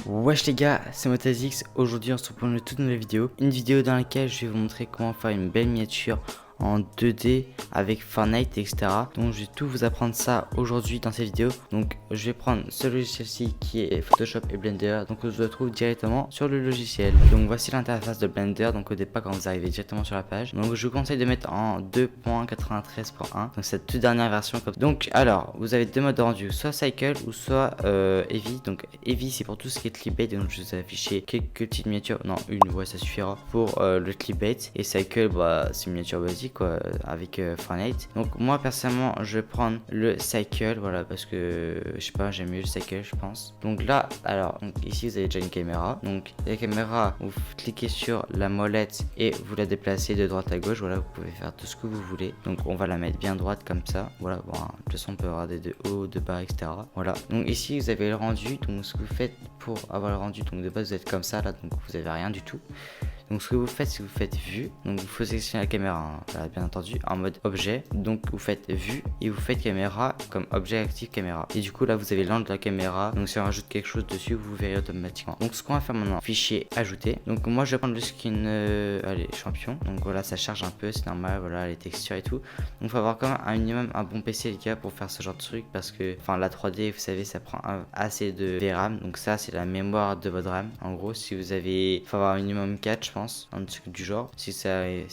Wesh les gars, c'est Motazix. Aujourd'hui on se retrouve pour une toute nouvelle vidéo. Une vidéo dans laquelle je vais vous montrer comment faire une belle miniature en 2D avec Fortnite, etc. Donc je vais tout vous apprendre ça aujourd'hui dans cette vidéo. Donc je vais prendre ce logiciel-ci qui est Photoshop et Blender. Donc je le trouve directement sur le logiciel. Donc voici l'interface de Blender. Donc au départ quand vous arrivez directement sur la page. Donc je vous conseille de mettre en 2.93.1. Donc cette toute dernière version. Donc alors vous avez deux modes de rendu, soit Cycle ou soit Heavy. Donc Heavy c'est pour tout ce qui est clipbait. Donc je vous ai affiché quelques petites miniatures. Non, une, ouais ça suffira pour le clipbait. Et Cycle bah c'est une miniature basique quoi, avec Fortnite. Donc moi personnellement je vais prendre le Cycle, voilà, parce que je sais pas, j'aime mieux le Cycle je pense. Donc là alors donc ici vous avez déjà une caméra. Donc la caméra, vous cliquez sur la molette et vous la déplacez de droite à gauche. Voilà, vous pouvez faire tout ce que vous voulez. Donc on va la mettre bien droite comme ça. Voilà, bon, de toute façon on peut regarder de haut, de bas, etc. Voilà, donc ici vous avez le rendu. Donc ce que vous faites pour avoir le rendu, donc de base vous êtes comme ça là, donc vous avez rien du tout. Donc ce que vous faites, c'est que vous faites vue. Donc vous faut sélectionner la caméra, hein, voilà, bien entendu, en mode objet. Donc vous faites vue et vous faites caméra comme objet actif caméra. Et du coup là vous avez l'angle de la caméra. Donc si on rajoute quelque chose dessus, vous verrez automatiquement. Donc ce qu'on va faire maintenant, fichier ajouter. Donc moi je vais prendre le skin allez, champion. Donc voilà, ça charge un peu, c'est normal, voilà, les textures et tout. Donc il faut avoir quand même un minimum un bon PC les gars pour faire ce genre de truc. Parce que enfin la 3D vous savez ça prend assez de VRAM. Donc ça c'est la mémoire de votre RAM. En gros si vous avez, il faut avoir un minimum 4 je pense, un truc du genre. Si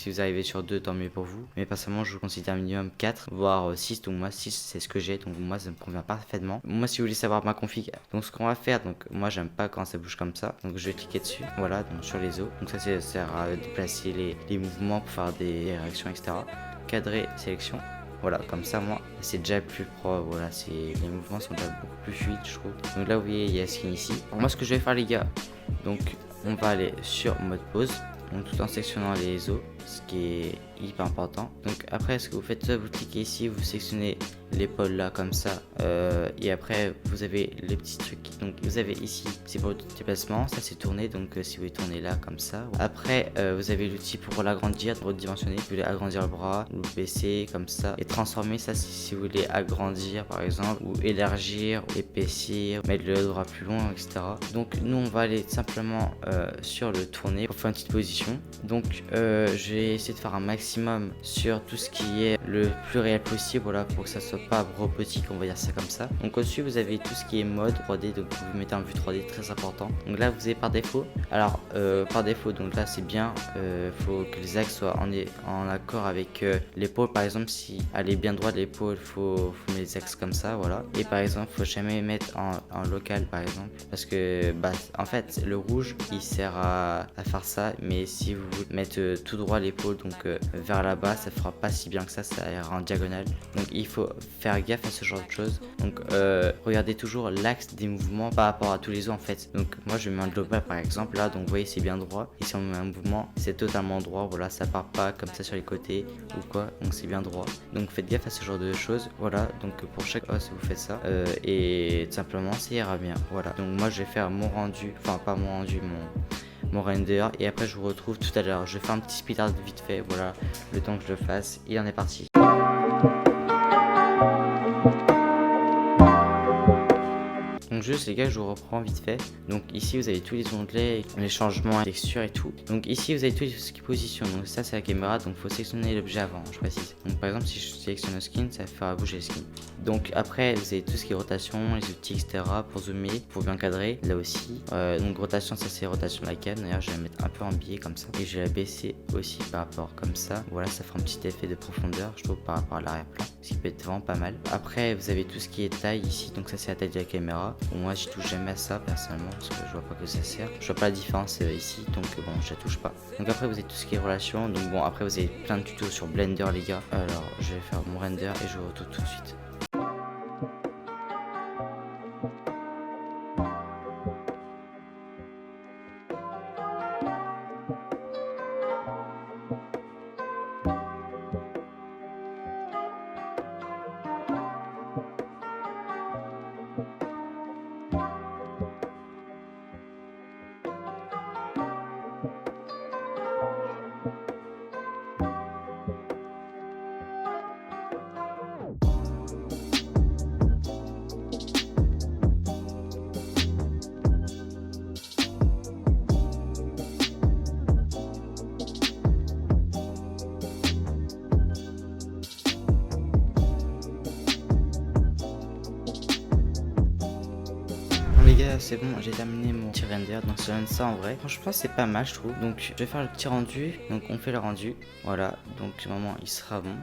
vous arrivez sur 2 tant mieux pour vous. Mais personnellement je vous considère un minimum 4 voire 6. Donc moi 6 c'est ce que j'ai. Donc moi ça me convient parfaitement. Moi si vous voulez savoir ma config, donc ce qu'on va faire, donc moi j'aime pas quand ça bouge comme ça. Donc je vais cliquer dessus. Voilà, donc sur les os. Donc ça sert à déplacer les mouvements pour faire des réactions etc. Cadrer sélection. Voilà, comme ça, moi, c'est déjà plus propre. Voilà, les mouvements sont déjà beaucoup plus fluides, je trouve. Donc là, vous voyez, il y a skin ici. Alors, moi, ce que je vais faire, les gars, donc on va aller sur mode pause, donc tout en sélectionnant les os, ce qui est hyper important. Donc après, ce que vous faites, vous cliquez ici, vous sélectionnez l'épaule là comme ça, et après vous avez les petits trucs. Donc vous avez ici, c'est pour le déplacement, ça c'est tourné. Donc si vous voulez tourner là comme ça, après vous avez l'outil pour l'agrandir, redimensionner. Vous voulez agrandir le bras, vous le baisser comme ça et transformer. Ça si vous voulez agrandir par exemple, ou élargir, épaissir, mettre le droit plus loin, etc. Donc nous on va aller simplement sur le tourner pour faire une petite position. Donc je vais essayer de faire un maximum sur tout ce qui est le plus réel possible, voilà, pour que ça soit pas robotique, on va dire ça comme ça. Donc au-dessus vous avez tout ce qui est mode 3D, donc vous mettez en vue 3D, très important. Donc là vous avez par défaut, alors par défaut, donc là c'est bien, faut que les axes soient en accord avec l'épaule. Par exemple si elle est bien droite l'épaule, faut mettre les axes comme ça, voilà. Et par exemple faut jamais mettre en local par exemple, parce que bah en fait le rouge il sert à faire ça, mais si vous mettez tout droit l'épaule, donc vers là-bas, ça fera pas si bien que ça ira en diagonale. Donc il faut faire gaffe à ce genre de choses. Donc regardez toujours l'axe des mouvements par rapport à tous les os en fait. Donc moi je mets un global par exemple là, donc vous voyez c'est bien droit. Et si on met un mouvement, c'est totalement droit, voilà, ça part pas comme ça sur les côtés ou quoi, donc c'est bien droit. Donc faites gaffe à ce genre de choses, voilà. Donc pour chaque os vous faites ça, et tout simplement ça ira bien, voilà. Donc moi je vais faire mon rendu, enfin pas mon rendu, mon render, et après je vous retrouve tout à l'heure. Je vais faire un petit speed art vite fait, voilà, le temps que je le fasse. Il en est parti. Donc juste les gars, je vous reprends vite fait. Donc ici vous avez tous les onglets, les changements, textures et tout. Donc ici vous avez tout ce qui positionne. Donc ça c'est la caméra, donc faut sélectionner l'objet avant, je précise. Donc par exemple si je sélectionne le skin, ça fera bouger le skin. Donc après vous avez tout ce qui est rotation, les outils etc. pour zoomer, pour bien cadrer. Là aussi, donc rotation, ça c'est rotation de la cam. D'ailleurs je vais la mettre un peu en biais comme ça. Et je vais la baisser aussi par rapport comme ça. Voilà, ça fera un petit effet de profondeur, je trouve, par rapport à l'arrière-plan. Ce qui peut être vraiment pas mal. Après vous avez tout ce qui est taille ici. Donc ça c'est la taille de la caméra. Bon, moi je touche jamais à ça personnellement parce que je vois pas que ça sert. Je vois pas la différence ici, donc bon je la touche pas. Donc après vous avez tout ce qui est relation. Donc bon après vous avez plein de tutos sur Blender les gars. Alors je vais faire mon render et je vous retrouve tout de suite. c'est bon, j'ai terminé mon petit render, donc ça donne ça en vrai. Franchement c'est pas mal je trouve. Donc je vais faire le petit rendu, donc on fait le rendu, voilà, donc normalement il sera bon.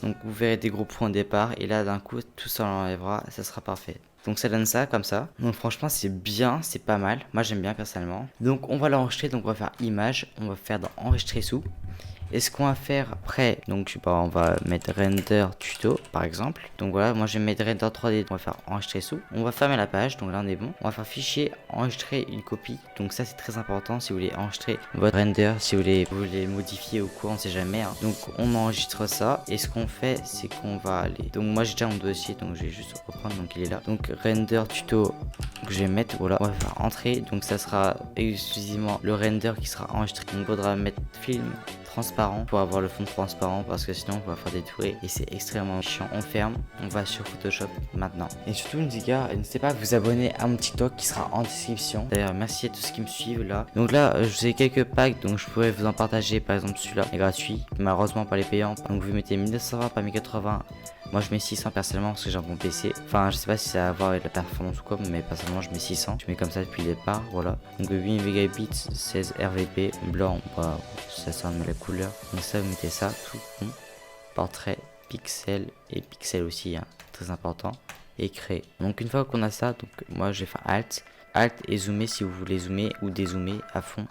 Donc vous verrez des gros points au départ et là d'un coup tout ça l'enlèvera, ça sera parfait. Donc ça donne ça comme ça. Donc franchement c'est bien, c'est pas mal. Moi j'aime bien personnellement. Donc on va l'enregistrer, donc on va faire image, on va faire dans enregistrer sous. Et ce qu'on va faire après, donc on va mettre render tuto par exemple. Donc voilà, moi je vais mettre render 3D, on va faire enregistrer sous. On va fermer la page, donc là on est bon. On va faire fichier, enregistrer une copie. Donc ça c'est très important si vous voulez enregistrer votre render, si vous voulez modifier ou quoi, on sait jamais. Hein. Donc on enregistre ça et ce qu'on fait c'est qu'on va aller. Donc moi j'ai déjà mon dossier, donc je vais juste reprendre, donc il est là. Donc render tuto que je vais mettre, voilà, on va faire entrer. Donc ça sera exclusivement le render qui sera enregistré. Donc il faudra mettre film transparent pour avoir le fond transparent parce que sinon on va faire détourer et c'est extrêmement chiant. On ferme, on va sur Photoshop maintenant. Et surtout les gars, n'hésitez pas à vous abonner à mon TikTok qui sera en description. D'ailleurs merci à tous ceux qui me suivent là. Donc là je vous ai quelques packs, donc je pourrais vous en partager. Par exemple celui-là est gratuit, malheureusement pas les payants. Donc vous mettez 1920 par 1080. Moi je mets 600 personnellement parce que j'ai un bon PC. Enfin je sais pas si ça a à voir avec la performance ou quoi, mais personnellement je mets 600. Je mets comme ça depuis le départ, voilà. Donc 8 mégabits, 16 RVP, blanc, bah, ça sert de la couleur. Donc ça vous mettez ça, tout bon. Portrait, pixel et pixel aussi, hein, très important. Et créer. Donc une fois qu'on a ça, donc moi je vais faire Alt et zoomer si vous voulez zoomer ou dézoomer à fond.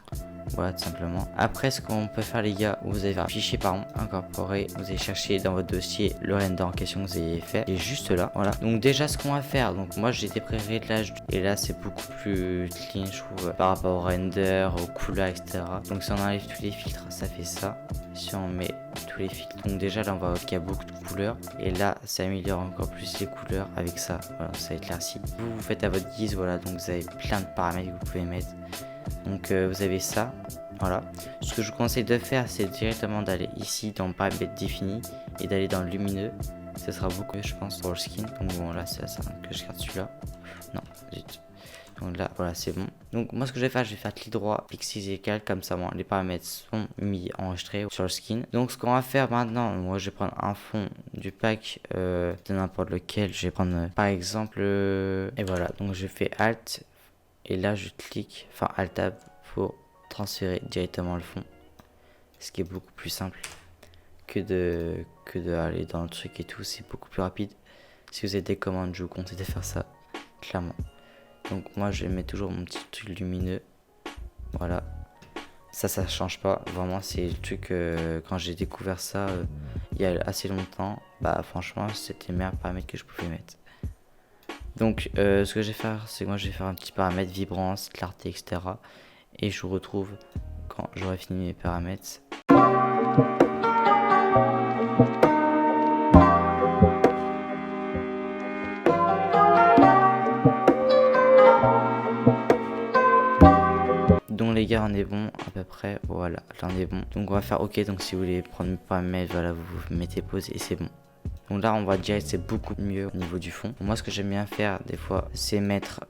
Voilà tout simplement. Après ce qu'on peut faire les gars, vous allez faire fichier pardon, incorporer, vous allez chercher dans votre dossier le render en question que vous avez fait. Et juste là, voilà. Donc déjà ce qu'on va faire, donc moi j'ai des pré-réglages et là c'est beaucoup plus clean je trouve par rapport au render, aux couleurs etc. Donc si on enlève tous les filtres, ça fait ça. Si on met tous les filtres, donc déjà là on va voir qu'il y a beaucoup de couleurs et là ça améliore encore plus les couleurs avec ça, voilà, ça éclaircit. Vous faites à votre guise, voilà, donc vous avez plein de paramètres que vous pouvez mettre. Donc vous avez ça, voilà. Ce que je vous conseille de faire c'est directement d'aller ici dans paramètres définis et d'aller dans lumineux. Ça sera beaucoup mieux je pense pour le skin. Donc bon là c'est ça que je garde celui-là. Non, zut. Donc là voilà c'est bon. Donc moi ce que je vais faire, je vais faire clic droit, pixels égal, comme ça bon, les paramètres sont mis enregistrés sur le skin. Donc ce qu'on va faire maintenant, moi je vais prendre un fond du pack de n'importe lequel. Je vais prendre par exemple et voilà, donc je fais Alt et là je clique, enfin Alt Tab pour transférer directement le fond. Ce qui est beaucoup plus simple que de aller dans le truc et tout, c'est beaucoup plus rapide. Si vous avez des commandes, je vous conseille de faire ça, clairement. Donc moi je mets toujours mon petit truc lumineux. Voilà. Ça change pas. Vraiment c'est le truc quand j'ai découvert ça il y a assez longtemps. Bah franchement c'était le meilleur paramètre que je pouvais mettre. Donc ce que je vais faire c'est que moi je vais faire un petit paramètre vibrance, clarté etc. Et je vous retrouve quand j'aurai fini mes paramètres. Donc les gars on est bon à peu près, voilà là on est bon. Donc on va faire ok, donc si vous voulez prendre mes paramètres, voilà vous mettez pause et c'est bon. Donc là on va dire c'est beaucoup mieux au niveau du fond. Moi ce que j'aime bien faire des fois c'est mettre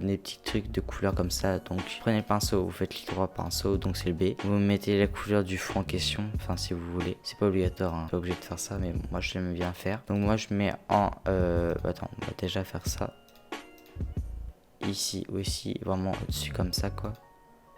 des petits trucs de couleur comme ça. Donc prenez le pinceau, vous faites clic droit pinceau, donc c'est le B. Vous mettez la couleur du fond en question, enfin si vous voulez. C'est pas obligatoire, hein. Pas obligé de faire ça, mais moi j'aime bien faire. Donc moi je mets en attends, on va déjà faire ça. Ici aussi, vraiment au-dessus comme ça quoi.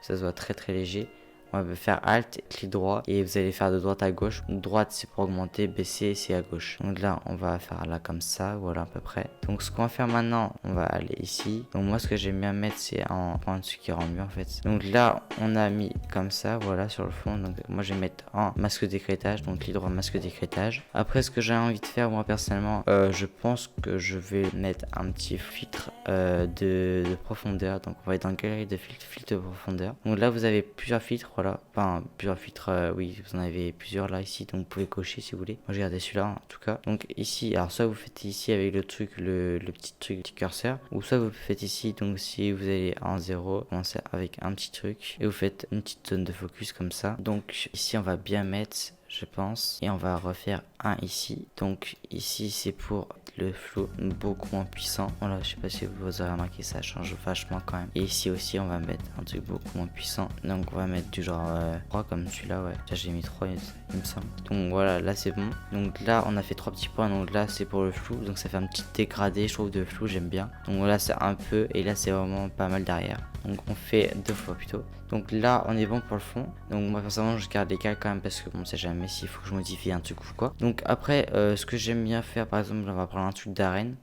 Ça se voit très très léger. On va faire Alt, clic droit et vous allez faire de droite à gauche. Droite c'est pour augmenter, baisser c'est à gauche. Donc là on va faire là comme ça, voilà à peu près. Donc ce qu'on va faire maintenant, on va aller ici. Donc moi ce que j'aime bien mettre c'est en point dessus qui rend mieux en fait. Donc là on a mis comme ça, voilà sur le fond. Donc moi je vais mettre en masque d'écrêtage, donc clic droit masque d'écrêtage. Après ce que j'ai envie de faire moi personnellement, je pense que je vais mettre un petit filtre de profondeur. Donc on va être dans la galerie de filtre de profondeur. Donc là vous avez plusieurs filtres, voilà. Enfin plusieurs filtres, oui vous en avez plusieurs là ici, donc vous pouvez cocher si vous voulez. Moi j'ai gardé celui-là en tout cas. Donc ici, alors soit vous faites ici avec le truc, le petit truc, petit curseur, ou soit vous faites ici, donc si vous allez en 0, commencez avec un petit truc et vous faites une petite zone de focus comme ça. Donc ici on va bien mettre, je pense, et on va refaire un ici. Donc ici c'est pour le flou beaucoup moins puissant. Voilà, je sais pas si vous avez remarqué, ça change vachement quand même. Et ici aussi on va mettre un truc beaucoup moins puissant. Donc on va mettre du genre 3 comme celui-là, ouais. Là j'ai mis 3 il me semble. Donc voilà, là c'est bon. Donc là on a fait 3 petits points. Donc là c'est pour le flou. Donc ça fait un petit dégradé, je trouve, de flou, j'aime bien. Donc voilà, c'est un peu, et là c'est vraiment pas mal derrière. Donc on fait 2 fois plutôt. Donc là on est bon pour le fond. Donc moi forcément je garde les cales quand même parce que bon, on sait jamais s'il faut que je modifie un truc ou quoi. Donc après ce que j'aime bien faire, par exemple, on va prendre un truc d'arène.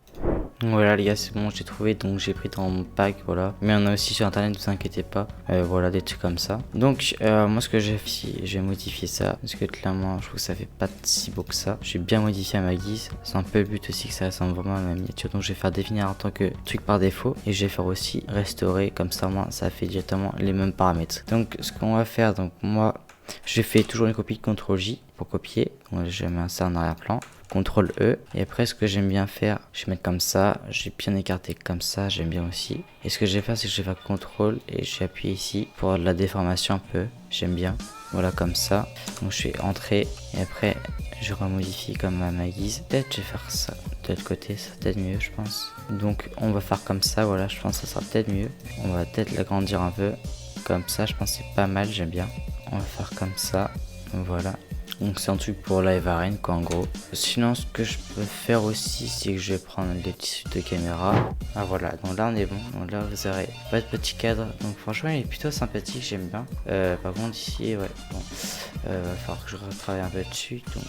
Voilà les gars, c'est bon, j'ai trouvé, donc j'ai pris dans mon pack, voilà. Mais on a aussi sur internet, ne vous inquiétez pas. Voilà, des trucs comme ça. Donc moi ce que j'ai fait ici, j'ai modifié ça parce que clairement je trouve que ça fait pas si beau que ça. J'ai bien modifié à ma guise. C'est un peu le but aussi que ça ressemble vraiment à ma miniature. Donc je vais faire définir en tant que truc par défaut et je vais faire aussi restaurer, comme ça moi ça fait directement les mêmes paramètres. Donc ce qu'on va faire, donc moi je fais toujours une copie de CTRL-J pour copier. Donc je mets ça en arrière-plan. CTRL-E, et après ce que j'aime bien faire, je vais mettre comme ça, j'ai bien écarté comme ça, j'aime bien aussi. Et ce que je vais faire, c'est que je vais faire CTRL et je vais appuyer ici pour de la déformation un peu, j'aime bien. Voilà, comme ça. Donc je vais entrer et après je remodifie comme à ma guise. Peut-être je vais faire ça de l'autre côté, ça peut-être mieux je pense. Donc on va faire comme ça, voilà, je pense que ça sera peut-être mieux. On va peut-être l'agrandir un peu, comme ça, je pense que c'est pas mal, j'aime bien. On va faire comme ça, voilà. Donc c'est un truc pour live arène quoi en gros. Sinon ce que je peux faire aussi, c'est que je vais prendre les tissus de caméra. Ah voilà, donc là on est bon. Donc là vous aurez pas de petit cadre. Donc franchement il est plutôt sympathique, j'aime bien. Par contre ici ouais bon, va falloir que je retravaille un peu dessus. Donc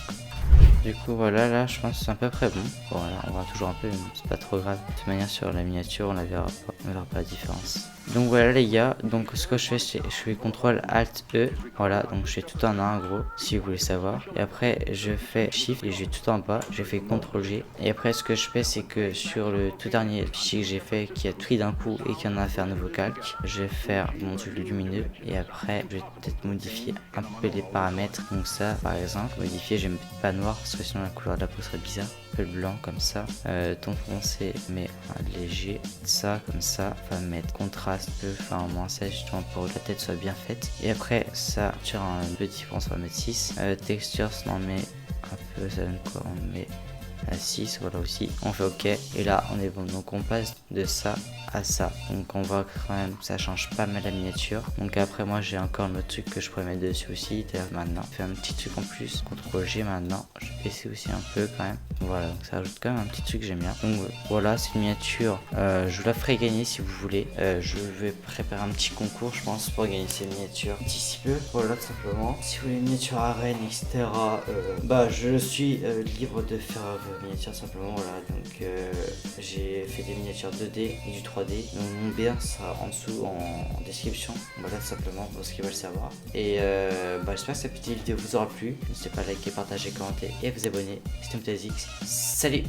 du coup voilà, là je pense que c'est à peu près bon. Bon voilà, on verra toujours un peu, mais c'est pas trop grave. De toute manière sur la miniature on la verra pas, on verra pas la différence. Donc voilà les gars, donc ce que je fais, c'est je fais CTRL ALT E, voilà, donc je fais tout en un en gros, si vous voulez savoir. Et après je fais Shift et j'ai tout en bas, je fais CTRL G. Et après ce que je fais, c'est que sur le tout dernier fichier que j'ai fait, qui a tout d'un coup et qui en a à faire un nouveau calque, je vais faire mon truc lumineux et après je vais peut-être modifier un peu les paramètres. Donc ça par exemple, modifier, je vais mettre pas noir parce que sinon la couleur de la peau serait bizarre. Un peu blanc comme ça, ton foncé mais léger, ça comme ça, on va mettre contraste peu, enfin moins sèche justement pour que la tête soit bien faite. Et après ça tire un peu de différence, on va mettre 6. Texture, on en met un peu, ça donne quoi, on met à 6, voilà aussi, on fait ok et là on est bon. Donc on passe de ça à ça, donc on voit quand même ça change pas mal la miniature. Donc après moi j'ai encore un autre truc que je pourrais mettre dessus aussi, d'ailleurs maintenant je fais un petit truc en plus, CTRL G maintenant, je vais baisser aussi un peu quand même, voilà, donc ça ajoute quand même un petit truc que j'aime bien. Donc voilà, c'est une miniature, je vous la ferai gagner si vous voulez. Je vais préparer un petit concours je pense pour gagner ces miniatures d'ici peu, voilà tout simplement. Si vous voulez une miniature arène etc, bah je suis libre de faire vos miniatures simplement, voilà. Donc j'ai fait des miniatures 2D et du 3D, donc mon BR sera en dessous en description, voilà tout simplement pour ceux qui veulent savoir. Et bah j'espère que cette petite vidéo vous aura plu, n'hésitez pas à liker, partager, commenter et à vous abonner. C'était MTSX, salut.